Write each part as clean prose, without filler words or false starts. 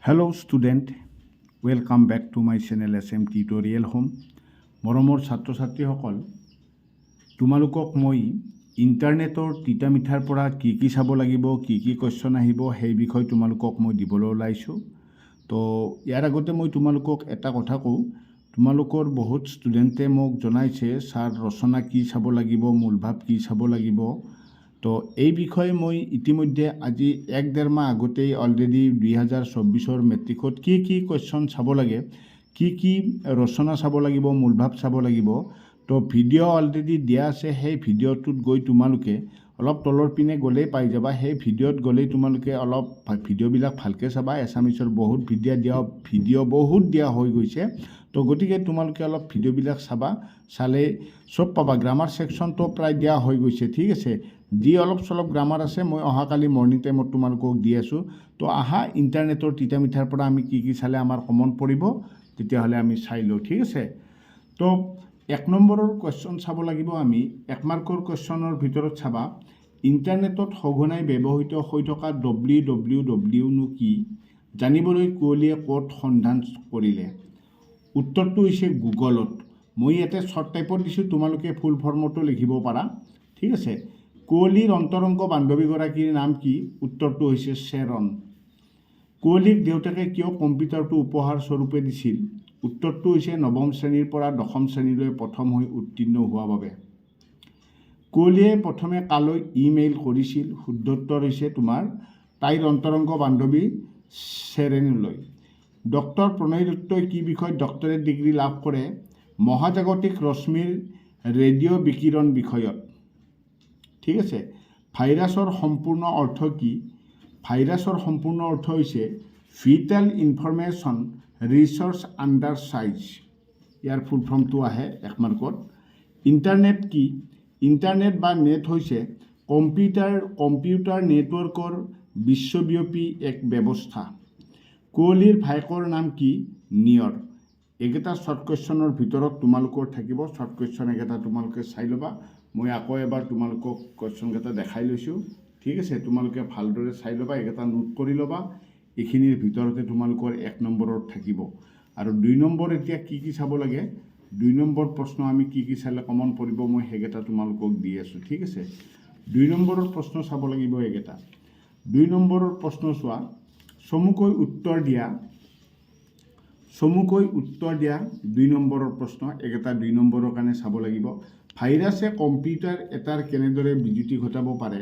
Hello student, welcome back to my channel SM Tutorial Home. মৰমৰ ছাত্ৰ ছাত্ৰীসকল, তোমালোকক মই ইণ্টাৰনেটৰ তিতা মিঠাৰ পৰা কি চাব লাগিব, কি কোৱেশ্চন আহিব সেই বিষয় তোমালোকক মই দিবলৈ ওলাইছো। তো ইয়াৰ আগতে মই তোমালোকক এটা কথা কওঁ, তোমালোকৰ বহুত ষ্টুডেণ্টে মোক জনাইছে স্যাৰ ৰচনা কি চাব লাগিব, মূলভাৱ কি চাব লাগিব। তো এই বিষয়ে মই ইতিমধ্যে আজি 1-1.5 মাহ আগতেই অলৰেডি 2024 মেট্ৰিকত কি কোৱেশ্চন চাব লাগে, কি ৰচনা চাব লাগিব, মূলভাৱ চাব লাগিব। তো ভিডিঅ' অলৰেডি দিয়া আছে, সেই ভিডিঅ'টোত গৈ তোমালোকে অলপ তলৰ পিনে গ'লেই পাই যাবা। সেই ভিডিঅ'ত গ'লেই তোমালোকে অলপ ভিডিঅ'বিলাক ভালকৈ চাবা। এছামিছৰ বহুত ভিডিঅ' বহুত দিয়া হৈ গৈছে। তো গতিকে তোমালোকে অলপ ভিডিঅ'বিলাক চাবা, চালে চব পাবা। গ্ৰামাৰ ছেকশ্যনটো প্ৰায় দিয়া হৈ গৈছে, ঠিক আছে। যি অলপ চলপ গ্ৰামাৰ আছে মই অহাকালি মৰ্ণিং টাইমত তোমালোকক দি আছোঁ। তো আহা ইণ্টাৰনেটৰ তিতা মিঠাৰ পৰা আমি কি চালে আমাৰ কমন পৰিব, তেতিয়াহ'লে আমি চাই লওঁ, ঠিক আছে। তো 1 নম্বৰৰ কুৱেশ্যন চাব লাগিব আমি। 1 মাৰ্কৰ কুৱেশ্যনৰ ভিতৰত চাবা, ইণ্টাৰনেটত সঘনাই ব্যৱহৃত হৈ থকা www নো কি জানিবলৈ কুঁৱলীয়ে ক'ত সন্ধান কৰিলে? উত্তৰটো হৈছে গুগলত। মই ইয়াতে শ্বৰ্ট টাইপত দিছোঁ, তোমালোকে ফুল ফৰ্মতো লিখিব পাৰা, ঠিক আছে। কুঁৱলীৰ অন্তৰংগ বান্ধৱীগৰাকীৰ নাম কি? উত্তৰটো হৈছে শ্বেৰন। কুঁৱলীক দেউতাকে কিয় কম্পিউটাৰটো উপহাৰ স্বৰূপে দিছিল? উত্তৰটো হৈছে 9ম শ্ৰেণীৰ পৰা 10ম শ্ৰেণীলৈ প্ৰথম হৈ উত্তীৰ্ণ হোৱা বাবে। কুঁৱলীয়ে প্ৰথমে কালৈ ইমেইল কৰিছিল? শুদ্ধ উত্তৰ হৈছে তোমাৰ তাইৰ অন্তৰংগ বান্ধৱী শ্বেৰনলৈ। ডক্টৰ প্ৰণয় দত্তই কি বিষয়ত ডক্টৰেট ডিগ্ৰী লাভ কৰে? মহাজাগতিক ৰশ্মিৰ ৰেডিঅ' বিকিৰণ বিষয়ত, ঠিক আছে। ভাইৰাছৰ সম্পূৰ্ণ অৰ্থ কি? ভাইৰাছৰ সম্পূৰ্ণ অৰ্থ হৈছে vital information research under siege. ইয়াৰ ফুল ফৰ্মটো আহে 1 মাৰ্কত। ইণ্টাৰনেট কি? ইণ্টাৰনেট বা নেট হৈছে কম্পিউটাৰ নেটৱৰ্কৰ বিশ্বব্যাপী এক ব্যৱস্থা। কুঁৱলীৰ ভায়েকৰ নাম কি? নিয়ৰ। এইকেইটা শ্বৰ্ট কুৱেশ্যনৰ ভিতৰত তোমালোকৰ থাকিব। শ্বৰ্ট কুৱেশ্যন এইকেইটা তোমালোকে চাই ল'বা। মই আকৌ এবাৰ তোমালোকক কুৱেশ্যনকেইটা দেখাই লৈছোঁ, ঠিক আছে। তোমালোকে ভালদৰে চাই ল'বা, এইকেইটা নোট কৰি ল'বা। এইখিনিৰ ভিতৰতে তোমালোকৰ 1 নম্বৰত থাকিব। আৰু 2 নম্বৰ এতিয়া কি চাব লাগে, 2 নম্বৰ প্ৰশ্ন আমি কি চালে কমন পৰিব, মই সেইকেইটা তোমালোকক দি আছোঁ, ঠিক আছে। 2 নম্বৰৰ প্ৰশ্ন চাব লাগিব এইকেইটা। 2 নম্বৰৰ প্ৰশ্ন চোৱা, চমুকৈ উত্তৰ দিয়া 2 নম্বৰৰ প্ৰশ্ন। এইকেইটা 2 নম্বৰৰ কাৰণে চাব লাগিব। ভাইৰাছে কম্পিউটাৰ এটাৰ কেনেদৰে বিজুতি ঘটাব পাৰে?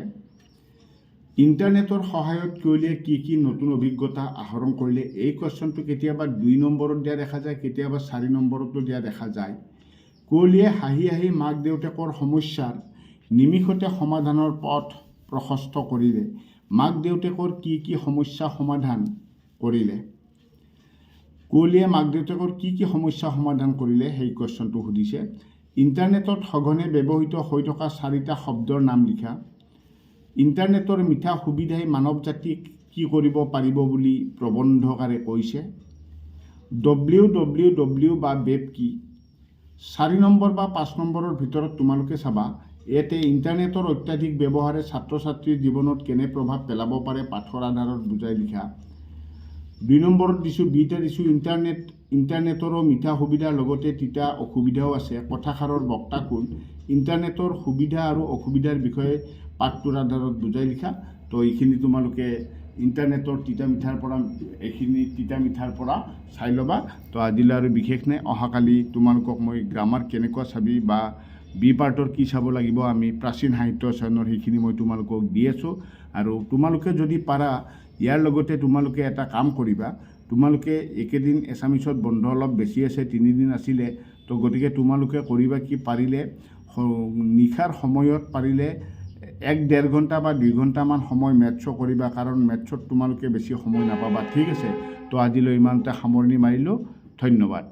ইণ্টাৰনেটৰ সহায়ত কুঁৱলীয়ে কি নতুন অভিজ্ঞতা আহৰণ কৰিলে? এই কুৱেশ্যনটো কেতিয়াবা 2 নম্বৰত দিয়া দেখা যায়, কেতিয়াবা 4 নম্বৰতো দিয়া দেখা যায়। কুঁৱলীয়ে হাঁহি মাক দেউতাকৰ সমস্যাৰ নিমিষতে সমাধানৰ পথ প্ৰশস্ত কৰিলে। মাক দেউতাকৰ কি সমস্যা সমাধান কৰিলে? কুঁৱলীয়ে মাক দেউতাকৰ কি সমস্যা সমাধান কৰিলে, সেই কুৱেশ্যনটো সুধিছে। ইণ্টাৰনেটত সঘনে ব্যৱহৃত হৈ থকা 4টা শব্দৰ নাম লিখা। ইণ্টাৰনেটৰ মিঠা সুবিধাই মানৱ জাতিক কি কৰিব পাৰিব বুলি প্ৰবন্ধকাৰে কৈছে? www বা ৱেব কি? 4 নম্বৰ বা 5 নম্বৰৰ ভিতৰত তোমালোকে চাবা, ইয়াতে ইণ্টাৰনেটৰ অত্যাধিক ব্যৱহাৰে ছাত্ৰ ছাত্ৰীৰ জীৱনত কেনে প্ৰভাৱ পেলাব পাৰে পাঠৰ আধাৰত বুজাই লিখা। 2 নম্বৰত দিছোঁ, বিটা দিছোঁ, ইণ্টাৰনেটৰো মিঠা সুবিধাৰ লগতে তিতা অসুবিধাও আছে। কথাষাৰৰ বক্তা কোন? ইণ্টাৰনেটৰ সুবিধা আৰু অসুবিধাৰ বিষয়ে পাঠটোৰ আধাৰত বুজাই লিখা। তো এইখিনি তোমালোকে ইণ্টাৰনেটৰ তিতা মিঠাৰ পৰা চাই ল'বা। তো আজিলৈ আৰু বিশেষ নাই। অহাকালি তোমালোকক মই গ্ৰামাৰ কেনেকুৱা চাবি বা বি পাৰ্টৰ কি চাব লাগিব, আমি প্ৰাচীন সাহিত্য চয়নৰ সেইখিনি মই তোমালোকক দি আছোঁ। আৰু তোমালোকে যদি পাৰা ইয়াৰ লগতে তোমালোকে এটা কাম কৰিবা, তোমালোকে এইকেইদিন এছামিছত বন্ধ অলপ বেছি আছে, 3 দিন আছিলে। তো গতিকে তোমালোকে কৰিবা কি, পাৰিলে নিশাৰ সময়ত পাৰিলে 1-1.5 ঘণ্টা বা 2 ঘণ্টামান সময় মেথছো কৰিবা, কাৰণ মেথছত তোমালোকে বেছি সময় নাপাবা, ঠিক আছে। তো আজিলৈ ইমানতে সামৰণি মাৰিলোঁ, ধন্যবাদ।